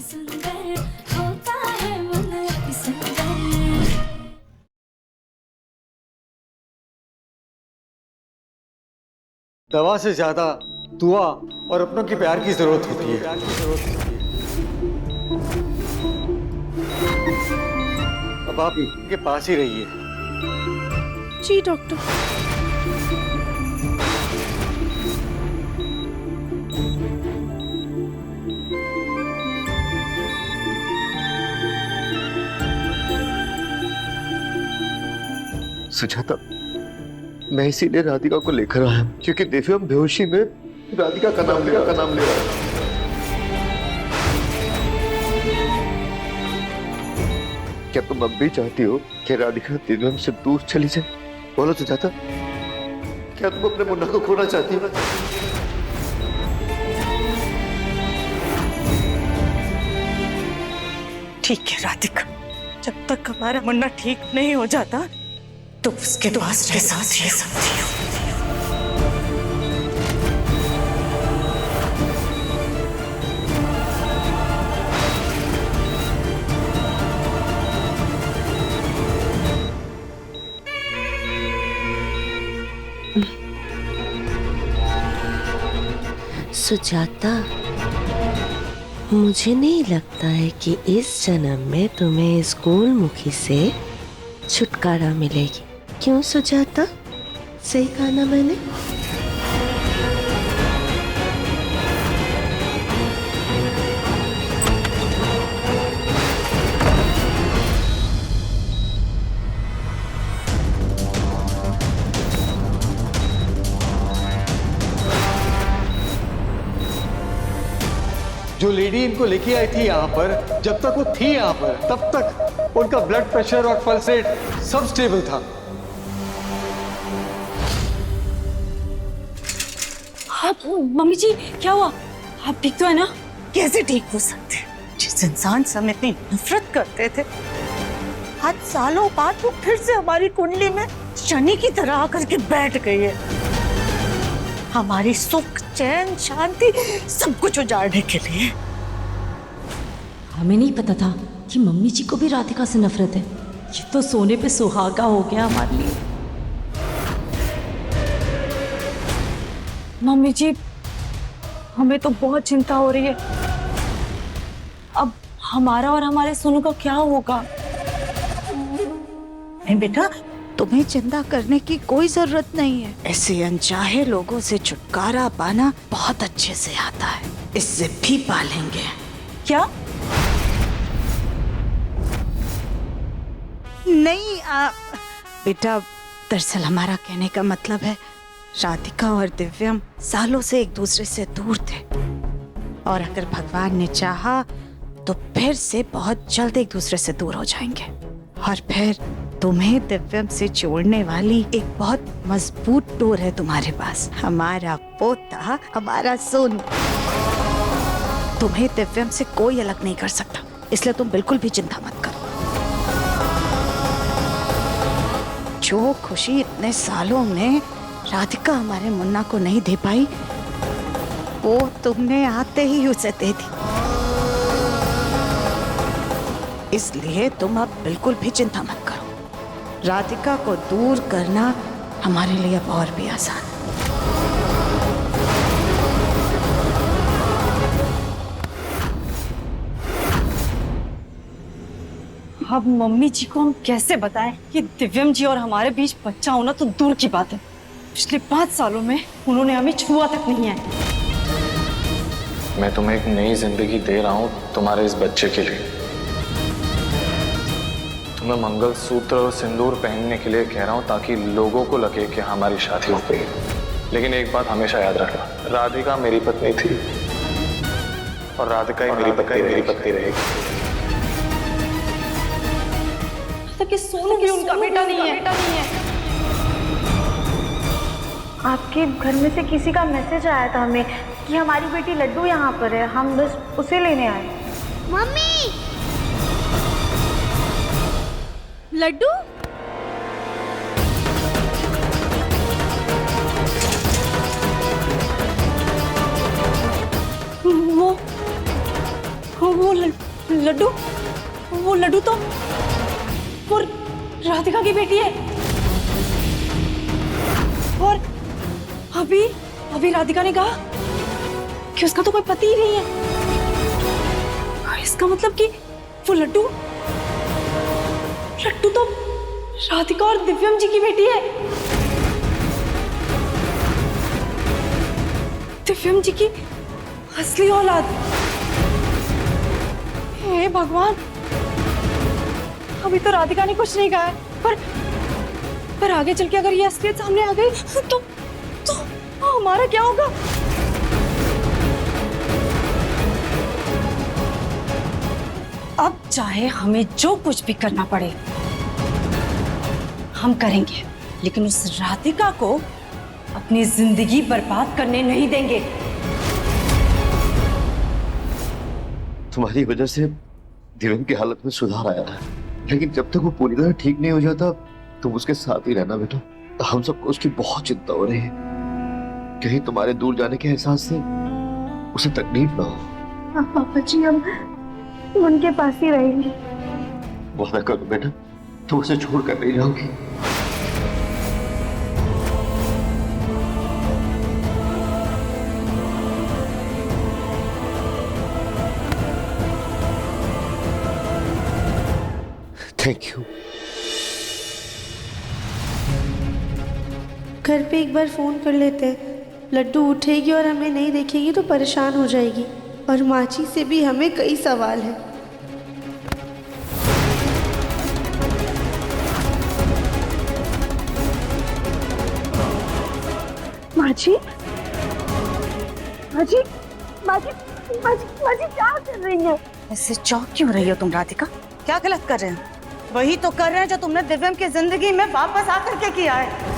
सुंदर होता है मन अति सुंदर। दवा से ज्यादा दुआ और अपनों के प्यार की जरूरत होती है। अब आप इनके पास ही रहिए। जी डॉक्टर। सुजाता, मैं इसीलिए राधिका को लेकर आया क्योंकि दिव्यम बेहोशी में राधिका का नाम ले रहा है। क्या तुम अब भी चाहती हो कि राधिका दिव्यम से दूर चली जाए? बोलो सुजाता, क्या तुम अपने मुन्ना को खोना चाहती हो? ठीक है राधिका, जब तक हमारा मुन्ना ठीक नहीं हो जाता तो उसके पास रह सकती हो। सुजाता, मुझे नहीं लगता है कि इस जन्म में तुम्हें स्कूल मुखी से छुटकारा मिलेगी। क्यों सुजाता, सही कहा ना मैंने? जो लेडी इनको लेके आई थी यहाँ पर, जब तक वो थी यहाँ पर तब तक उनका ब्लड प्रेशर और पल्स रेट सब स्टेबल था। आप मम्मी जी क्या हुआ? आप ठीक तो है ना? कैसे ठीक हो सकते? जिस इंसान से हम इतनी नफरत करते थे, आज सालों बाद वो फिर से हमारी कुंडली में शनि की तरह आकर के बैठ गई है। हमारी सुख, चैन, शांति सब कुछ उजाड़ने के लिए। हमें नहीं पता था कि मम्मी जी को भी राधिका से नफरत है। ये तो सोने पे सुहागा हो गया हमारे लिए। मम्मी जी, हमें तो बहुत चिंता हो रही है। अब हमारा और हमारे सोनू का क्या होगा? नहीं बेटा, तुम्हें चिंता करने की कोई जरूरत नहीं है। ऐसे अनचाहे लोगों से छुटकारा पाना बहुत अच्छे से आता है। इससे भी पालेंगे। क्या? नहीं बेटा, दरअसल हमारा कहने का मतलब है, राधिका और दिव्यम सालों से एक दूसरे से दूर थे और अगर भगवान ने चाहा तो फिर से बहुत जल्द एक दूसरे से दूर हो जाएंगे। और फिर तुम्हें दिव्यम से जोड़ने वाली एक बहुत मजबूत डोर है तुम्हारे पास, हमारा पोता, हमारा सोनू। तुम्हें दिव्यम से कोई अलग नहीं कर सकता, इसलिए तुम बिल्कुल भी चिंता मत करो। जो खुशी इतने सालों में राधिका हमारे मुन्ना को नहीं दे पाई, वो तुमने आते ही उसे दे दी। इसलिए तुम अब बिल्कुल भी चिंता मत करो। राधिका को दूर करना हमारे लिए अब और भी आसान है। अब मम्मी जी को हम कैसे बताएं कि दिव्यम जी और हमारे बीच बच्चा होना तो दूर की बात है, पिछले 5 सालों में उन्होंने हमें छुआ तक नहीं है। मैं तुम्हें एक नई जिंदगी दे रहा हूँ तुम्हारे इस बच्चे के लिए। तुम्हें मंगलसूत्र और सिंदूर पहनने के लिए कह रहा हूँ ताकि लोगों को लगे कि हमारी शादी हो गई। लेकिन एक बात हमेशा याद रखना, राधिका मेरी पत्नी थी और राधिका ही मेरी पत्नी रहेगी। कि सोनू भी उनका बेटा नहीं है। आपके घर में से किसी का मैसेज आया था हमें कि हमारी बेटी लड्डू यहाँ पर है, हम बस उसे लेने आए। मम्मी, लड्डू? लड्डू, वो लड्डू तो वो राधिका की बेटी है। और अभी राधिका ने कहा कि उसका तो कोई पति ही नहीं है। इसका मतलब कि वो लड्डू तो राधिका और दिव्यम जी की बेटी है। दिव्यम जी की असली औलाद। हे भगवान, अभी तो राधिका ने कुछ नहीं कहा है, पर आगे चल के अगर ये असलियत सामने आ गई तो हमारा क्या होगा? अब चाहे हमें जो कुछ भी करना पड़े हम करेंगे, लेकिन उस राधिका को अपनी जिंदगी बर्बाद करने नहीं देंगे। तुम्हारी वजह से दिव्यम की हालत में सुधार आया है, लेकिन जब तक वो पूरी तरह ठीक नहीं हो जाता तुम उसके साथ ही रहना बेटा। हम सबको उसकी बहुत चिंता हो रही है, कहीं तुम्हारे दूर जाने के एहसास से उसे तकलीफ ना हो। हाँ पापा जी, हम उनके पास ही रहेंगे। वादा करो बेटा, तुम उसे छोड़ कर नहीं जाओगी। Thank you. घर पे एक बार फोन कर लेते हैं। लड्डू उठेगी और हमें नहीं देखेगी तो परेशान हो जाएगी, और माची से भी हमें कई सवाल हैं। माजी, माजी, माजी, माजी, माजी क्या कर रही है? ऐसे चौंक क्यों रही हो तुम राधिका? क्या गलत कर रहे हैं? वही तो कर रहे हैं जो तुमने दिव्यम की जिंदगी में वापस आकर के किया है।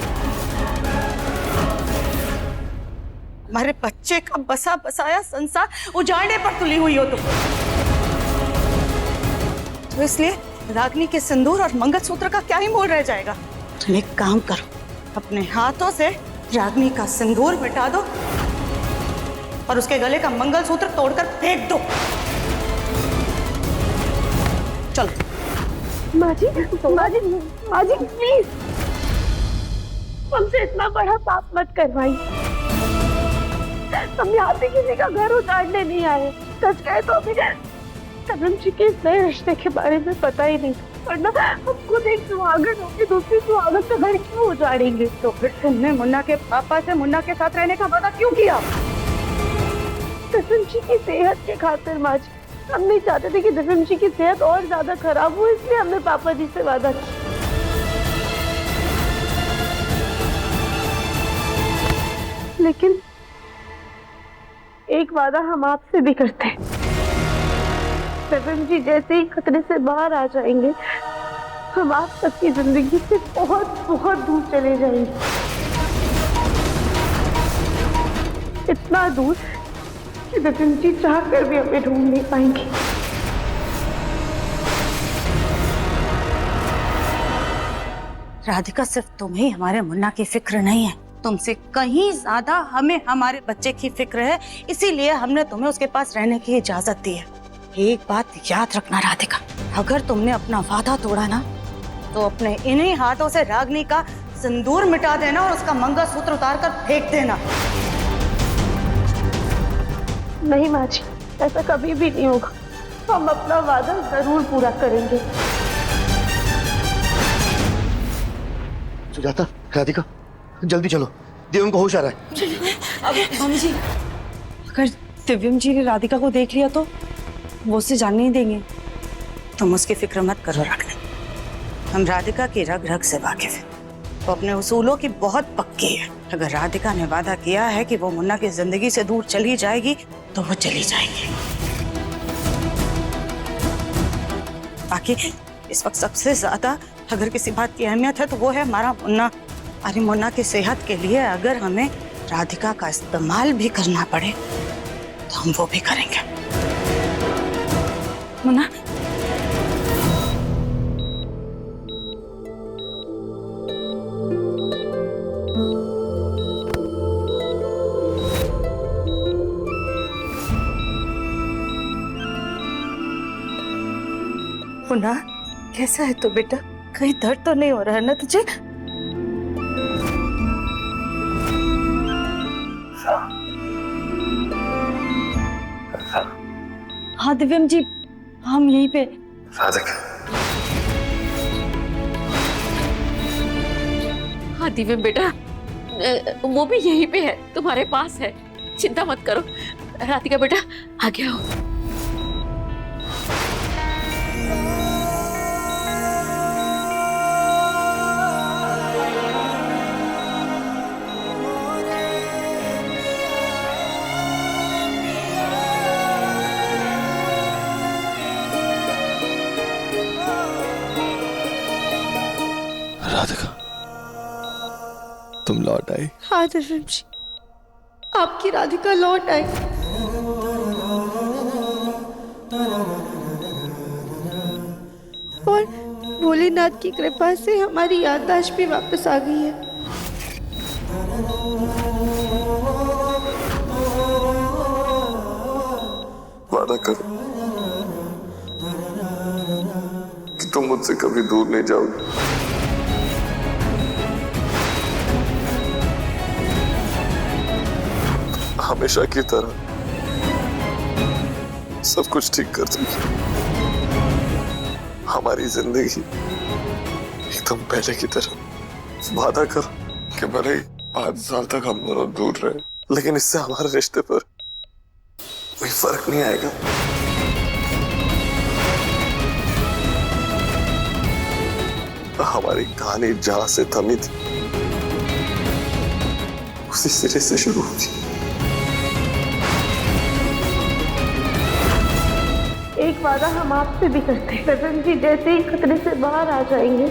हमारे बच्चे का बसा बसाया संसार उजाड़ने पर तुली हुई हो तुम। तो इसलिए रागनी के सिंदूर और मंगलसूत्र का क्या ही मोल रह जाएगा? तुम एक काम करो, अपने हाथों से रागनी का सिंदूर मिटा दो और उसके गले का मंगलसूत्र तोड़कर फेंक दो। चलो। माजी, माजी, माजी प्लीज, हमसे इतना बड़ा पाप मत करवाइए। हम यहाँ पे किसी का घर उजाड़ने नहीं आए। सच कहे तो अभी कदम जी के इस नए रिश्ते के बारे में पता ही नहीं, वरना हम खुद एक सुहागन होकर दूसरी सुहागन का घर क्यों उजाड़ेंगे? तो फिर तुमने मुन्ना के पापा से मुन्ना के साथ रहने का वादा क्यों किया? कदम जी की सेहत के खातिर माजी, हम नहीं चाहते थे कि दिव्यम जी की सेहत और ज्यादा खराब हो, इसलिए हमने पापा जी से वादा किया। लेकिन एक वादा हम आपसे भी करते हैं, दिव्यम जी जैसे ही खतरे से बाहर आ जाएंगे हम आप सबकी जिंदगी से बहुत बहुत दूर चले जाएंगे। इतना दूर कि दिव्यम जी चाह कर भी हमें ढूंढ नहीं पाएंगे। राधिका, सिर्फ तुम्हें हमारे मुन्ना की फिक्र नहीं है, तुमसे कहीं ज्यादा हमें हमारे बच्चे की फिक्र है। इसीलिए हमने तुम्हें उसके पास रहने की इजाजत दी है। एक बात याद रखना राधिका, अगर तुमने अपना वादा तोड़ा ना तो अपने इन्हीं हाथों से रागनी का सिंदूर मिटा देना और उसका मंगलसूत्र उतार कर फेंक देना। नहीं माँ जी, ऐसा कभी भी नहीं होगा। हम अपना वादा जरूर पूरा करेंगे। सुजाता, राधिका, जल्दी चलो, दिव्यम को होश आ रहा है। अब मम्मी जी, अगर दिव्यम जी ने राधिका को देख लिया तो वो उसे जानने नहीं देंगे। तुम उसकी फिक्र मत करो रागनी, हम राधिका की रग रग से वाकिफ हैं। वो अपने उसूलों की बहुत पक्की है। अगर राधिका ने वादा किया है कि वो मुन्ना की जिंदगी से दूर चली जाएगी तो वो चली जाएगी। बाकी इस वक्त सबसे ज्यादा अगर किसी बात की अहमियत है तो वो है हमारा मुन्ना। अरे मुन्ना की सेहत के लिए अगर हमें राधिका का इस्तेमाल भी करना पड़े तो हम वो भी करेंगे। मुन्ना, मुन्ना, कैसा है तू बेटा? कहीं दर्द तो नहीं हो रहा है ना तुझे? हाँ दिव्यम जी, हम यहीं पे। राधिका, हाँ दिव्यम बेटा, वो भी यहीं पे है, तुम्हारे पास है, चिंता मत करो। राधिका बेटा आगे आओ। राधिका, तुम लौट आई। हाँ दिव्यम जी, आपकी राधिका लौट आई। और भोलेनाथ की कृपा से हमारी याददाश्त भी वापस आ गई है। वादा करो कि तुम मुझसे कभी दूर नहीं जाओगे। हमेशा की तरह सब कुछ ठीक कर देगी। हमारी जिंदगी एकदम पहले की तरह। वादा करो कि भले ही 5 साल तक हम दोनों दूर रहे, लेकिन इससे हमारे रिश्ते पर कोई फर्क नहीं आएगा। हमारी कहानी जहां से थमी थी उसी सिरे से शुरू हुई। एक वादा हम आपसे भी करते हैं, रतन जी जैसे ही खतरे से बाहर आ जाएंगे,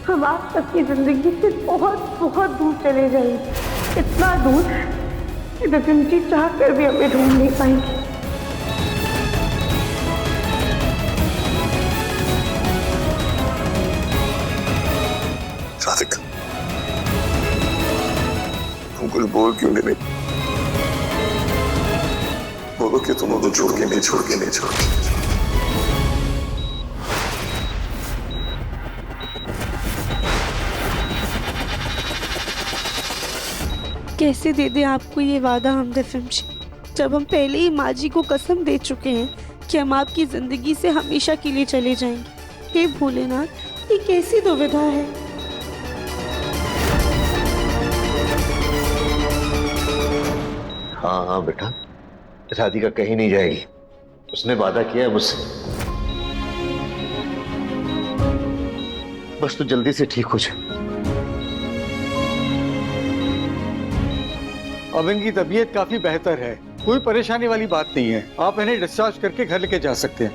हम आप सबकी जिंदगी से बहुत बहुत दूर चले जाएंगे। इतना दूर कि रतन जी चाह कर भी हमें ढूंढ नहीं पाएंगे। राधिका, तुम कुछ बोल क्यों नहीं? बोलो कि तुम मुझे छोड़ के नहीं छोड़ के। कैसे दे दे आपको ये वादा हम दिव्यम जी, जब हम पहले ही माँ जी को कसम दे चुके हैं कि हम आपकी जिंदगी से हमेशा के लिए चले जाएंगे। हे भोलेनाथ, ये कैसी दुविधा है। हाँ हाँ बेटा, राधिका कहीं नहीं जाएगी, उसने वादा किया है मुझसे। बस तू जल्दी से ठीक हो जा। अब इनकी तबीयत काफी बेहतर है, कोई परेशानी वाली बात नहीं है। आप इन्हें डिस्चार्ज करके घर लेके जा सकते हैं।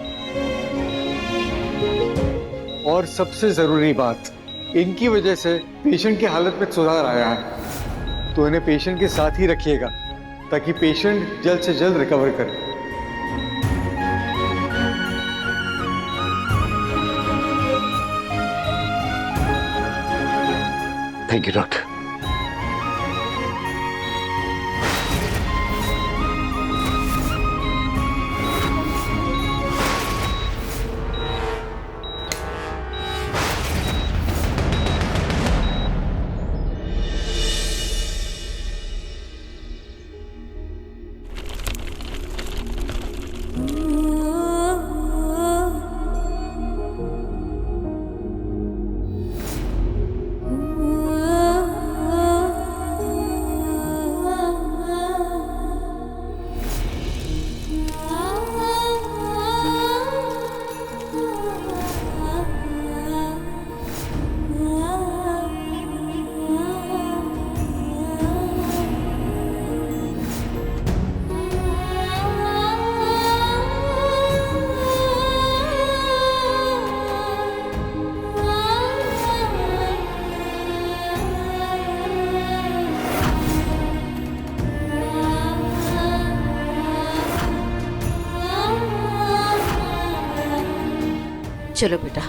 और सबसे जरूरी बात, इनकी वजह से पेशेंट की हालत में सुधार आया है, तो इन्हें पेशेंट के साथ ही रखिएगा ताकि पेशेंट जल्द से जल्द रिकवर करे। Thank you doctor. चलो बेटा।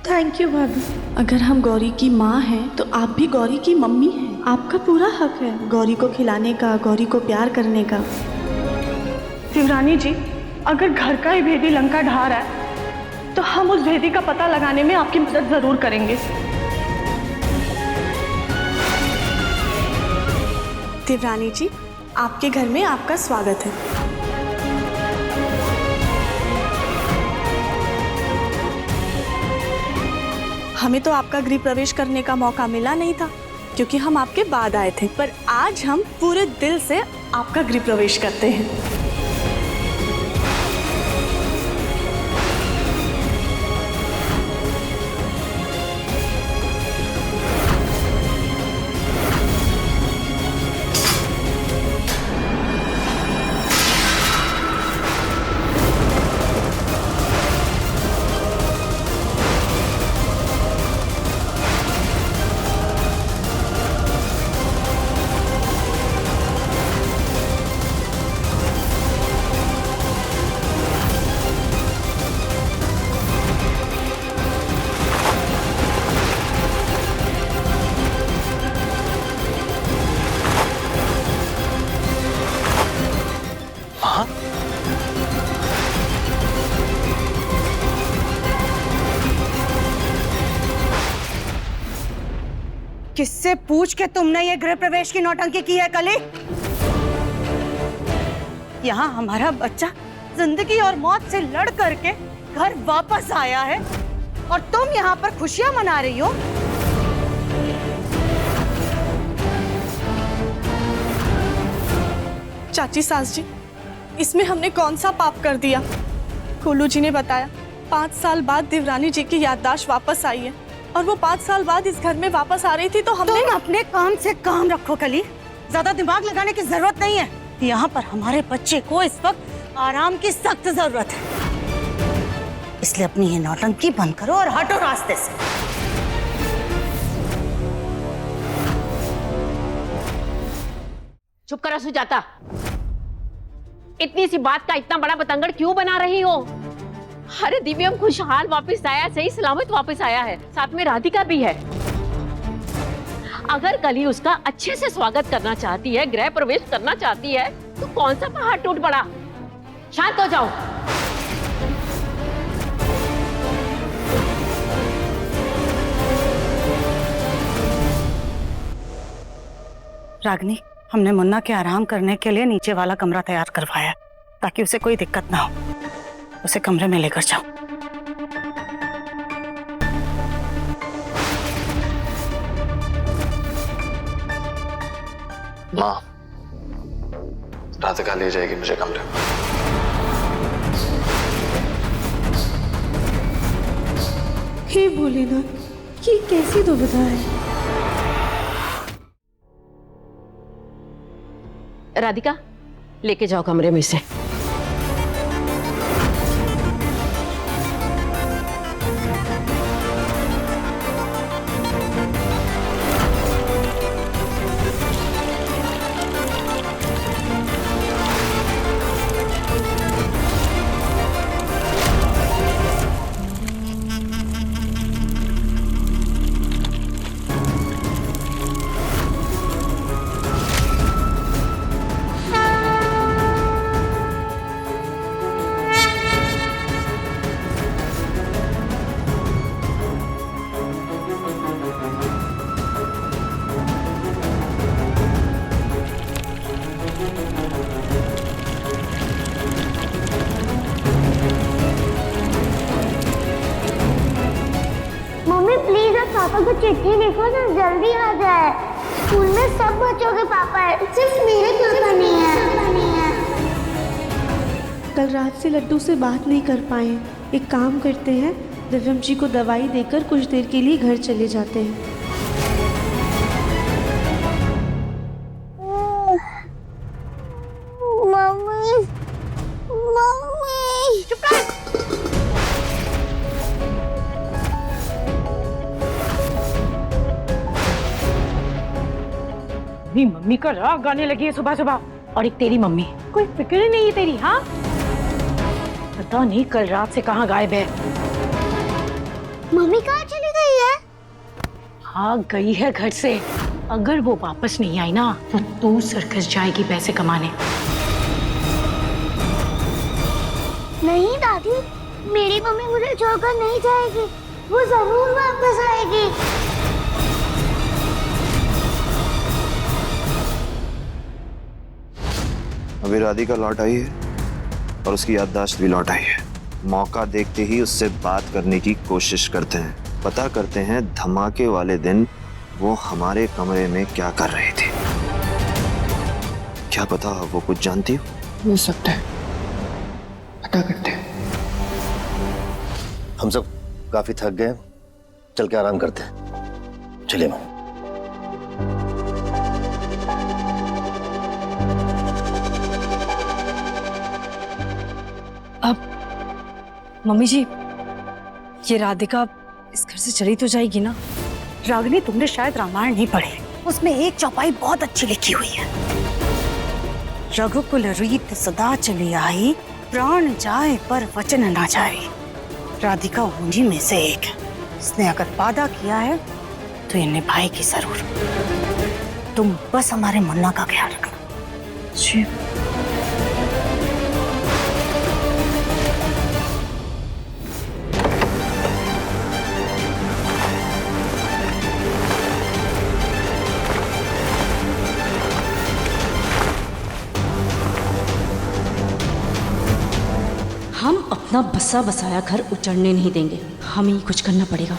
थैंक यू भाभी। अगर हम गौरी की माँ हैं तो आप भी गौरी की मम्मी हैं। आपका पूरा हक है गौरी को खिलाने का, गौरी को प्यार करने का। शिवरानी जी, अगर घर का ही भेदी लंका ढा रहा है तो हम उस भेदी का पता लगाने में आपकी मदद जरूर करेंगे। देवरानी जी, आपके घर में आपका स्वागत है। हमें तो आपका गृह प्रवेश करने का मौका मिला नहीं था क्योंकि हम आपके बाद आए थे, पर आज हम पूरे दिल से आपका गृह प्रवेश करते हैं। किससे पूछ के तुमने ये गृह प्रवेश की नौटंकी की है कली? यहाँ हमारा बच्चा जिंदगी और मौत से लड़ करके घर वापस आया है और तुम यहाँ पर खुशियां मना रही हो। चाची सास जी, इसमें हमने कौन सा पाप कर दिया? कोलू जी ने बताया 5 साल बाद देवरानी जी की याददाश्त वापस आई है और वो 5 साल बाद इस घर में वापस आ रही थी तो हमने। तुम अपने काम से काम रखो कली, ज्यादा दिमाग लगाने की जरूरत नहीं है। यहाँ पर हमारे बच्चे को इस वक्त आराम की सख्त जरूरत है, इसलिए अपनी ये नौटंकी बंद करो और हटो रास्ते से। चुप करो सुजाता, इतनी सी बात का इतना बड़ा बतंगड़ क्यों बना रही हो? अरे दिव्यम खुशहाल वापस आया, सही सलामत वापस आया है, साथ में राधिका भी है। अगर कली उसका अच्छे से स्वागत करना चाहती है, गृह प्रवेश करना चाहती है, तो कौन सा पहाड़ टूट पड़ा? शांत हो जाओ। रागनी, हमने मुन्ना के आराम करने के लिए नीचे वाला कमरा तैयार करवाया ताकि उसे कोई दिक्कत ना हो। उसे कमरे में लेकर जाओ। माँ, राधिका ले जाएगी मुझे कमरे में। हे भोलेनाथ, ये कैसी दुविधा है? राधिका, लेके जाओ कमरे में से। पापा को चिट्ठी लिखो तो जल्दी आ जाए। स्कूल में सब बच्चों के पापा है, सिर्फ मेरे पापा नहीं है। कल रात से लड्डू से बात नहीं कर पाए। एक काम करते हैं, दिव्यम जी को दवाई देकर कुछ देर के लिए घर चले जाते हैं। मम्मी, मम्मी, चुप कर। मम्मी का राग गाने लगी है सुबह सुबह। और एक तेरी मम्मी, कोई फिक्र ही नहीं है तेरी। हाँ, पता नहीं कल रात से कहाँ गायब है। मम्मी कहाँ चली गई है? हाँ गई है घर से। अगर वो वापस नहीं आई ना तो तू सर्कस जाएगी पैसे कमाने। नहीं दादी, मेरी मम्मी मुझे छोड़कर नहीं जाएगी, वो जरूर वापस आएगी। अभी राधिका लौट आई है और उसकी याददाश्त भी लौट आई है। मौका देखते ही उससे बात करने की कोशिश करते हैं, पता करते हैं धमाके वाले दिन वो हमारे कमरे में क्या कर रही थी। क्या पता वो कुछ जानती हो सकता है, पता करते हैं। हम सब काफी थक गए, चल के आराम करते हैं। चलिए मम्मी। अब मम्मी जी, ये राधिका इस घर से चली तो जाएगी ना? रागिनी, तुमने शायद रामायण नहीं पढ़े, उसमें एक चौपाई बहुत अच्छी लिखी हुई है। रघुकुल रीत सदा चली आई, प्राण जाए पर वचन ना जाए। राधिका उन्हीं में से एक है। इसने अगर वादा किया है तो ये निभाएगी जरूर। तुम बस हमारे मुन्ना का ख्याल रखना। जी। हम अपना बसा बसाया घर उजड़ने नहीं देंगे, हमें ही कुछ करना पड़ेगा।